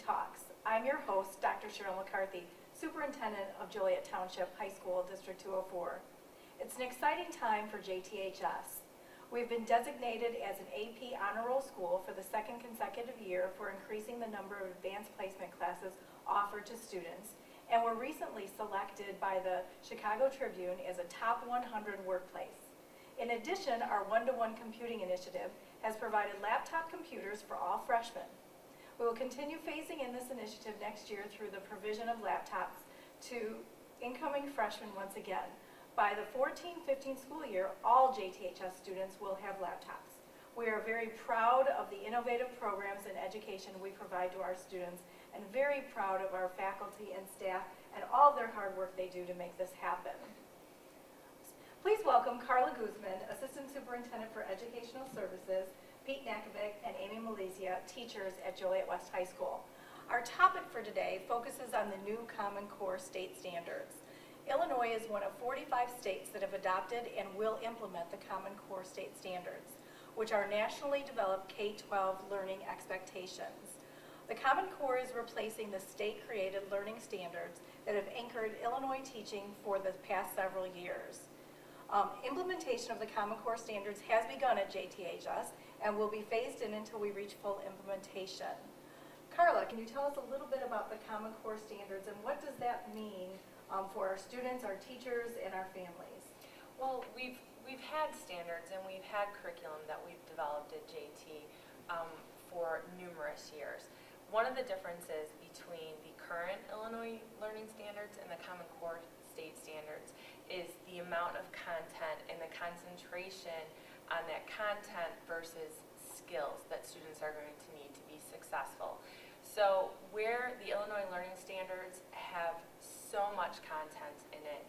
Talks. I'm your host, Dr. Cheryl McCarthy, Superintendent of Joliet Township High School, District 204. It's an exciting time for JTHS. We've been designated as an AP Honor Roll school for the second consecutive year for increasing the number of advanced placement classes offered to students, and were recently selected by the Chicago Tribune as a top 100 workplace. In addition, our one-to-one computing initiative has provided laptop computers for all freshmen. We will continue phasing in this initiative next year through the provision of laptops to incoming freshmen once again. By the 14-15 school year, all JTHS students will have laptops. We are very proud of the innovative programs and education we provide to our students, and very proud of our faculty and staff and all of their hard work they do to make this happen. Please welcome Carla Guzman, Assistant Superintendent for Educational Services, Pete Nakovic, and Amy Malaysia, teachers at Joliet West High School. Our topic for today focuses on the new Common Core state standards. Illinois is one of 45 states that have adopted and will implement the Common Core state standards, which are nationally developed K-12 learning expectations. The Common Core is replacing the state-created learning standards that have anchored Illinois teaching for the past several years. Implementation of the Common Core standards has begun at JTHS and will be phased in until we reach full implementation. Carla, can you tell us a little bit about the Common Core standards and what does that mean for our students, our teachers, and our families? Well, we've had standards and we've had curriculum that we've developed at JT for numerous years. One of the differences between the current Illinois learning standards and the Common Core state standards is the amount of content and the concentration on that content versus skills that students are going to need to be successful. So where the Illinois learning standards have so much content in it,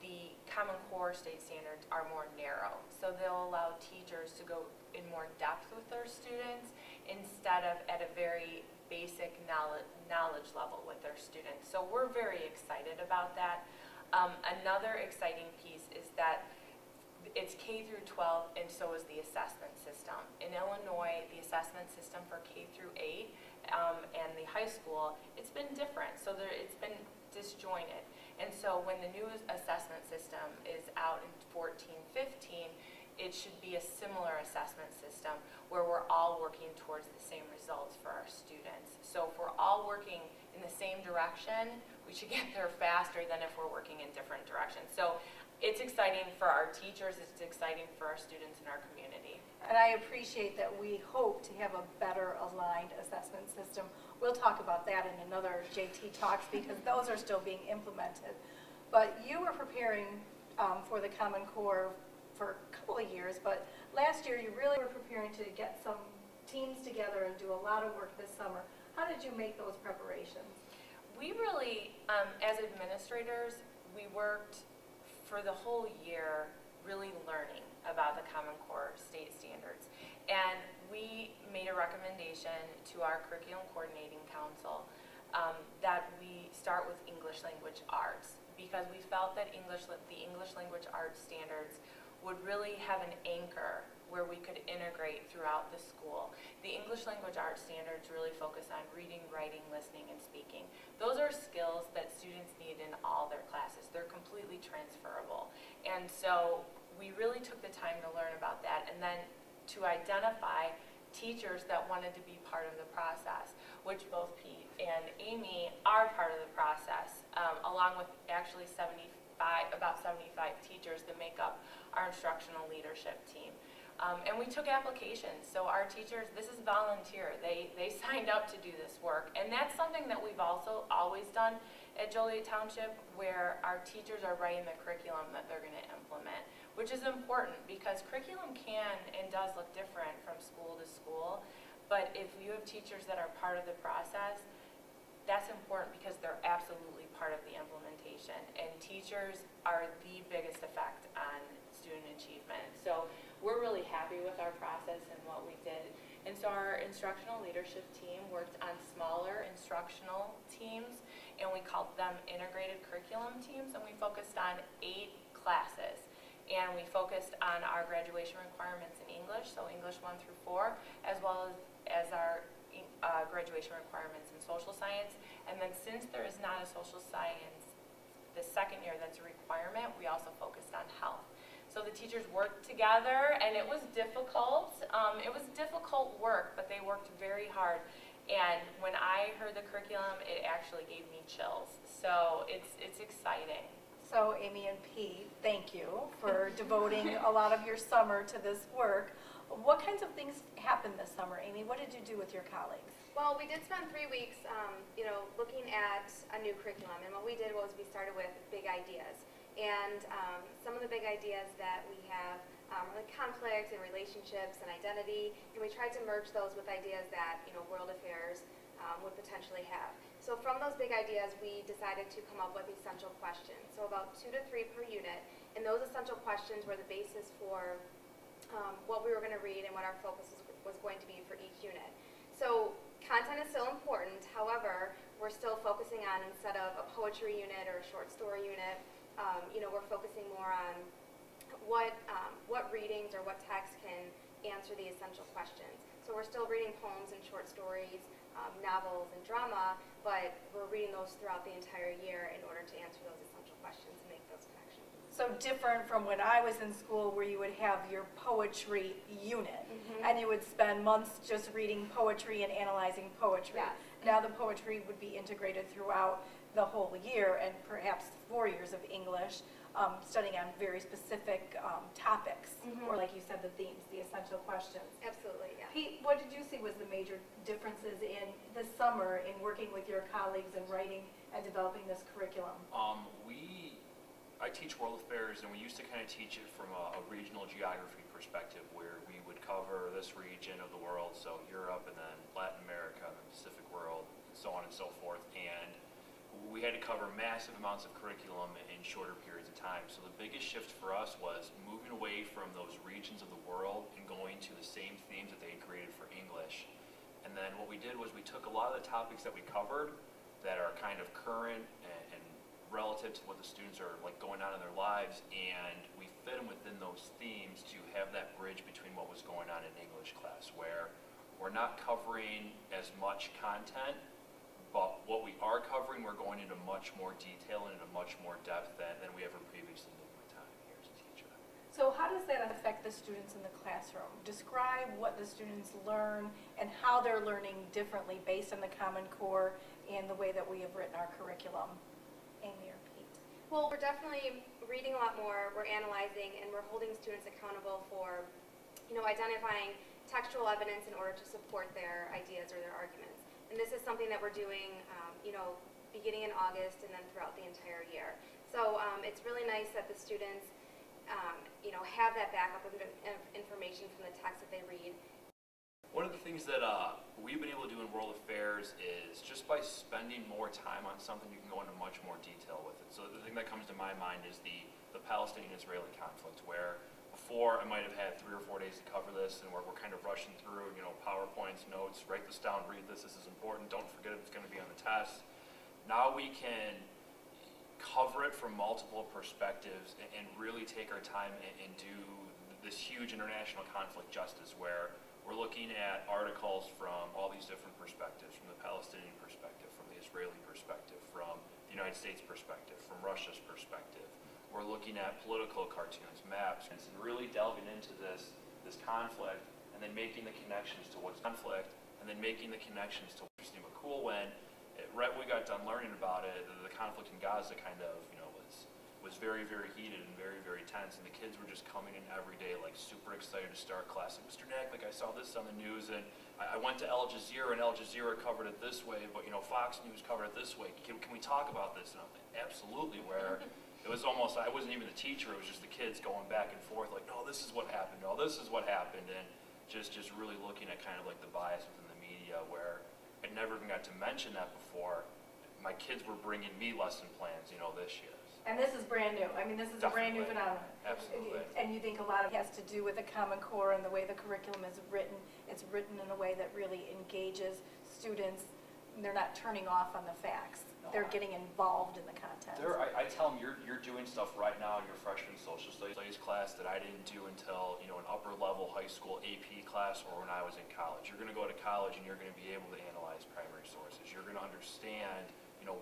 the Common Core state standards are more narrow. So they'll allow teachers to go in more depth with their students instead of at a very basic knowledge level with their students. So we're very excited about that. Another exciting piece is that it's K through 12, and so is the assessment system. In Illinois, the assessment system for K through 8 and the high school, it's been different. So it's been disjointed. And so when the new assessment system is out in 14-15, it should be a similar assessment system where we're all working towards the same results for our students. So if we're all working in the same direction, we should get there faster than if we're working in different directions. So it's exciting for our teachers, it's exciting for our students in our community. And I appreciate that we hope to have a better aligned assessment system. We'll talk about that in another JT Talks because those are still being implemented. But you were preparing for the Common Core for a couple of years, but last year you really were preparing to get some teams together and do a lot of work this summer. How did you make those preparations? We really, as administrators, we worked for the whole year really learning about the Common Core state standards. And we made a recommendation to our Curriculum Coordinating Council that we start with English Language Arts because we felt that the English Language Arts standards would really have an anchor where we could integrate throughout the school. The English Language Arts standards really focus on reading, writing, listening, and speaking. Those are skills that students need in all their classes. They're completely transferable. And so we really took the time to learn about that and then to identify teachers that wanted to be part of the process, which both Pete and Amy are part of the process, along with actually about 75 teachers that make up our instructional leadership team. And we took applications, so our teachers, this is volunteer, they signed up to do this work. And that's something that we've also always done at Joliet Township, where our teachers are writing the curriculum that they're going to implement, which is important because curriculum can and does look different from school to school. But if you have teachers that are part of the process, that's important because they're absolutely part of the implementation. And teachers are the biggest effect on student achievement. So we're really happy with our process and what we did. And so our instructional leadership team worked on smaller instructional teams, and we called them integrated curriculum teams, and we focused on 8 classes. And we focused on our graduation requirements in English, so English 1 through 4, as well as our graduation requirements in social science. And then since there is not a social science the second year that's a requirement, we also focused on health. So the teachers worked together, and it was difficult. It was difficult work, but they worked very hard. And when I heard the curriculum, it actually gave me chills. So it's exciting. So Amy and Pete, thank you for devoting a lot of your summer to this work. What kinds of things happened this summer, Amy? What did you do with your colleagues? Well, we did spend 3 weeks, looking at a new curriculum, and what we did was we started with big ideas. And some of the big ideas that we have are like conflict and relationships and identity, and we tried to merge those with ideas that world affairs would potentially have. So from those big ideas, we decided to come up with essential questions. So about 2 to 3 per unit, and those essential questions were the basis for what we were going to read and what our focus was going to be for each unit. So content is still important. However, we're still focusing on, instead of a poetry unit or a short story unit, we're focusing more on what readings or what text can answer the essential questions. So we're still reading poems and short stories, novels and drama, but we're reading those throughout the entire year in order to answer those essential questions and make those connections. So different from when I was in school, where you would have your poetry unit, and you would spend months just reading poetry and analyzing poetry. Yes. Now the poetry would be integrated throughout the whole year, and perhaps 4 years of English, studying on very specific topics, or like you said, the themes, the essential questions. Absolutely, yeah. Pete, what did you see was the major differences in this summer in working with your colleagues and writing and developing this curriculum? I teach world affairs, and we used to kind of teach it from a regional geography perspective, where we would cover this region of the world, so Europe and then Latin America and the Pacific world, and so on and so forth. And we had to cover massive amounts of curriculum in shorter periods of time. So the biggest shift for us was moving away from those regions of the world and going to the same themes that they had created for English. And then what we did was we took a lot of the topics that we covered that are kind of current and relative to what the students are like going on in their lives, and we fit them within those themes to have that bridge between what was going on in English class, where we're not covering as much content, but what we are covering, we're going into much more detail and into much more depth than we ever previously did in my time here as a teacher. So how does that affect the students in the classroom? Describe what the students learn and how they're learning differently based on the Common Core and the way that we have written our curriculum. Amy or Pete? Well, we're definitely reading a lot more, we're analyzing, and we're holding students accountable for, identifying textual evidence in order to support their ideas or their arguments. And this is something that we're doing, beginning in August and then throughout the entire year. So it's really nice that the students, have that backup of information from the text that they read. One of the things that we've been able to do in World Affairs is just by spending more time on something, you can go into much more detail with it. So the thing that comes to my mind is the Palestinian-Israeli conflict, where before I might have had 3 or 4 days to cover this, and we're kind of rushing through, PowerPoints, notes, write this down, read this is important, don't forget it's going to be on the test. Now we can cover it from multiple perspectives and really take our time and do this huge international conflict justice, where we're looking at articles from all these different perspectives, from the Palestinian perspective, from the Israeli perspective, from the United States perspective, from Russia's perspective. We're looking at political cartoons, maps, and really delving into this conflict, and then making the connections to what's conflict, and then making the connections to what's interesting but cool. When right when we got done learning about it, the conflict in Gaza kind of, was very, very heated and very, very tense, and the kids were just coming in every day, like super excited to start class. Like, Mr. Nack, I saw this on the news, and I went to Al Jazeera, and Al Jazeera covered it this way, but Fox News covered it this way. Can we talk about this? And I'm like, absolutely. Where it was almost, I wasn't even the teacher, it was just the kids going back and forth, like, no, this is what happened, no, this is what happened, and just really looking at kind of like the bias within the media, where I never even got to mention that before. My kids were bringing me lesson plans, this year. And this is brand new. I mean, this is a brand new phenomenon. Absolutely. And you think a lot of it has to do with the Common Core and the way the curriculum is written. It's written in a way that really engages students they're not turning off on the facts. No, They're getting involved in the content. I tell them you're doing stuff right now in your freshman social studies class that I didn't do until an upper level high school AP class or when I was in college. You're going to go to college and you're going to be able to analyze primary sources. You're going to understand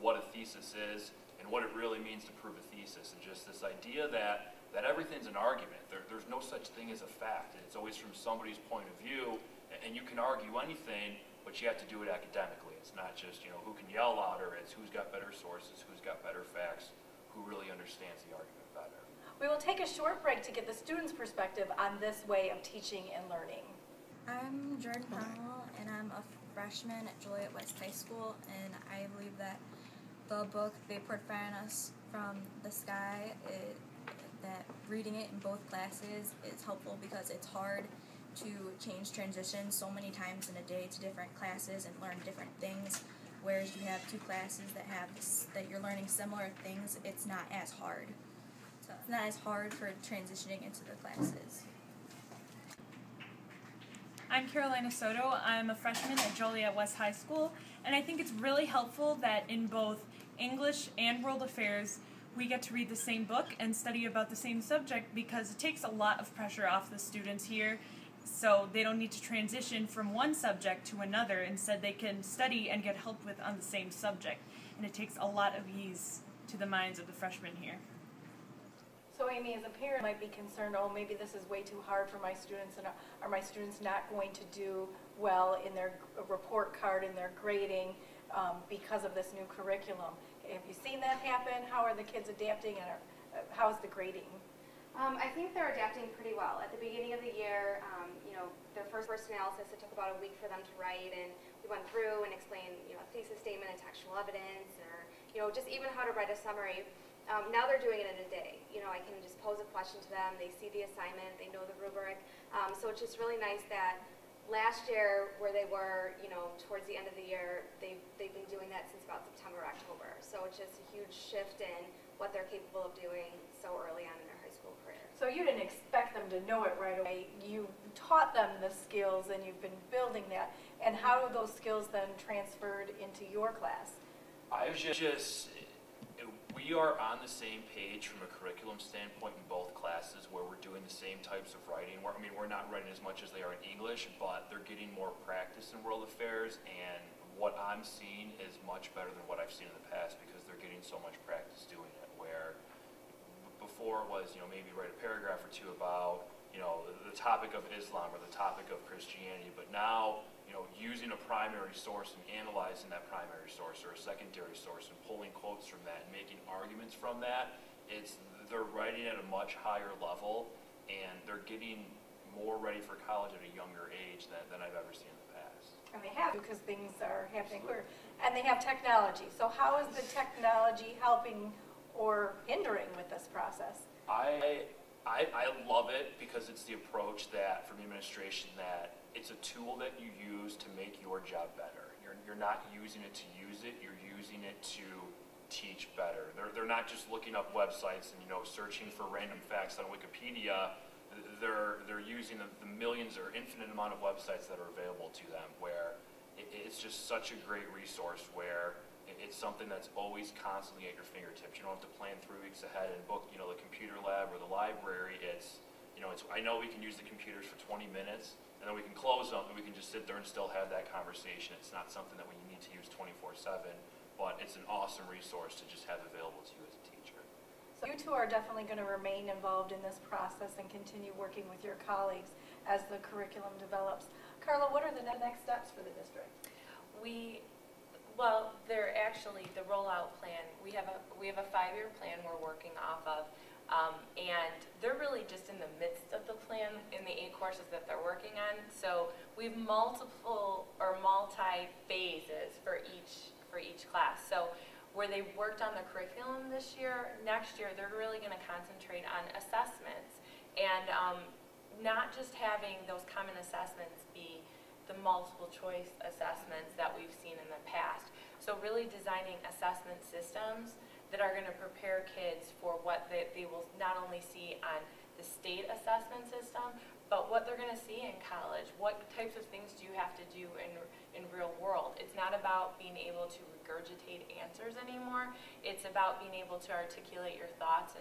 what a thesis is and what it really means to prove a thesis, and just this idea that everything's an argument. There's no such thing as a fact. It's always from somebody's point of view, and you can argue anything, but you have to do it academically. It's not just who can yell louder. It's who's got better sources, who's got better facts, who really understands the argument better. We will take a short break to get the students' perspective on this way of teaching and learning. I'm Jordan Powell, and I'm a freshman at Joliet West High School, and I believe that the book They Poured Fire on Us from the Sky, that reading it in both classes is helpful because it's hard to change transitions so many times in a day to different classes and learn different things, whereas you have two classes that you're learning similar things. It's not as hard. So it's not as hard for transitioning into the classes. I'm Carolina Soto. I'm a freshman at Joliet West High School, and I think it's really helpful that in both English and World Affairs we get to read the same book and study about the same subject, because it takes a lot of pressure off the students here, so they don't need to transition from one subject to another. Instead, they can study and get help with on the same subject, and it takes a lot of ease to the minds of the freshmen here. So Amy, as a parent, might be concerned, oh, maybe this is way too hard for my students, and are my students not going to do well in their report card, in their grading, because of this new curriculum. Have you seen that happen? How are the kids adapting, and how is the grading? I think they're adapting pretty well. At the beginning of the year, their first analysis, it took about a week for them to write, and we went through and explained, a thesis statement and textual evidence, or, just even how to write a summary. Now they're doing it in a day. I can just pose a question to them. They see the assignment. They know the rubric. So it's just really nice that last year, where they were, towards the end of the year, they've been doing that since about September, October. So it's just a huge shift in what they're capable of doing so early on in their high school career. So you didn't expect them to know it right away. You taught them the skills, and you've been building that. And how have those skills then transferred into your class? We are on the same page from a curriculum standpoint in both classes, where we're doing the same types of writing. We're not writing as much as they are in English, but they're getting more practice in world affairs, and what I'm seeing is much better than what I've seen in the past, because they're getting so much practice doing it, where before it was, maybe write a paragraph or two about, the topic of Islam or the topic of Christianity, but now, using a primary source and analyzing that primary source or a secondary source and pulling quotes from that and making arguments from that, they're writing at a much higher level, and they're getting more ready for college at a younger age than I've ever seen in the past. And they have, because things are happening quicker. And they have technology. So how is the technology helping or hindering with this process? I love it, because it's the approach that, from the administration, that it's a tool that you use to make your job better. You're not using it to use it, you're using it to teach better. They're not just looking up websites and searching for random facts on Wikipedia. They're using the millions or infinite amount of websites that are available to them, where it's just such a great resource, where it's something that's always constantly at your fingertips. You don't have to plan 3 weeks ahead and book, the computer lab or the library. I know we can use the computers for 20 minutes, and then we can close them, and we can just sit there and still have that conversation. It's not something that we need to use 24/7, but it's an awesome resource to just have available to you as a teacher. So you two are definitely going to remain involved in this process and continue working with your colleagues as the curriculum develops. Carla, what are the next steps for the district? They're actually the rollout plan. We have a 5-year plan we're working off of, and they're really just in the midst of the plan in the 8 courses that they're working on. So we've multiple or multi phases for each class. So where they worked on the curriculum this year, next year they're really going to concentrate on assessments, and not just having those common assessments be the multiple choice assessments that we've seen in the past. So really designing assessment systems that are going to prepare kids for what they will not only see on the state assessment system, but what they're going to see in college, what types of things do you have to do in real world. It's not about being able to regurgitate answers anymore. It's about being able to articulate your thoughts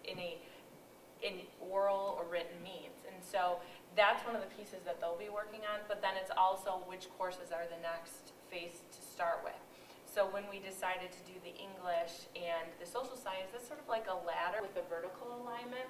in oral or written means. And so that's one of the pieces that they'll be working on, but then it's also which courses are the next phase to start with. So when we decided to do the English and the social science, that's sort of like a ladder with a vertical alignment.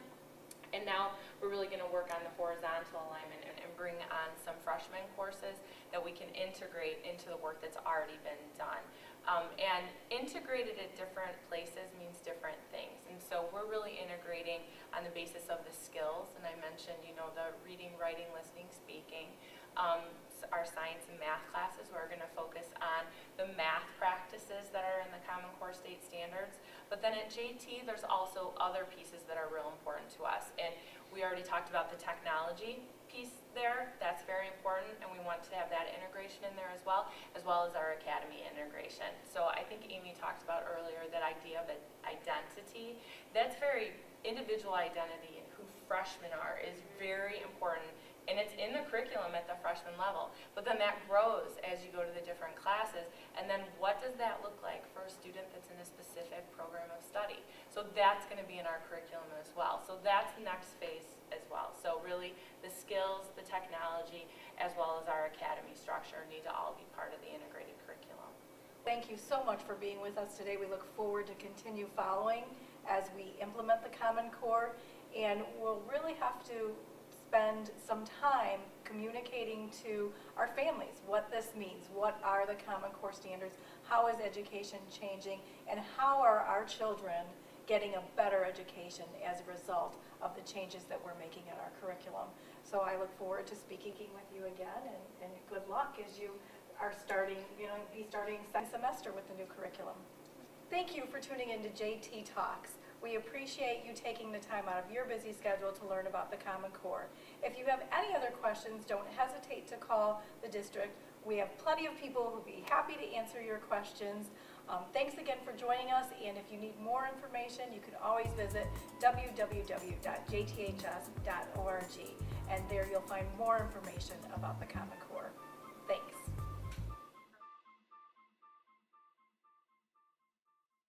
And now we're really going to work on the horizontal alignment and bring on some freshman courses that we can integrate into the work that's already been done. And integrated at different places means different things. And so we're really integrating on the basis of the skills. And I mentioned, the reading, writing, listening, speaking. Our science and math classes, we're going to focus on the math practices that are in the Common Core state standards. But then at JT, there's also other pieces that are real important to us. And we already talked about the technology piece there. That's very important, and we want to have that integration in there as well as our academy integration. So I think Amy talked about earlier that idea of identity. That's very individual identity, and who freshmen are is very important. And it's in the curriculum at the freshman level. But then that grows as you go to the different classes. And then what does that look like for a student that's in a specific program of study? So that's going to be in our curriculum as well. So that's the next phase as well. So really the skills, the technology, as well as our academy structure need to all be part of the integrated curriculum. Thank you so much for being with us today. We look forward to continue following as we implement the Common Core. And we'll really have to spend some time communicating to our families what this means, what are the Common Core standards, how is education changing, and how are our children getting a better education as a result of the changes that we're making in our curriculum. So I look forward to speaking with you again, and good luck as you are starting second semester with the new curriculum. Thank you for tuning in to JT Talks. We appreciate you taking the time out of your busy schedule to learn about the Common Core. If you have any other questions, don't hesitate to call the district. We have plenty of people who will be happy to answer your questions. Thanks again for joining us, and if you need more information, you can always visit www.jths.org, and there you'll find more information about the Common Core.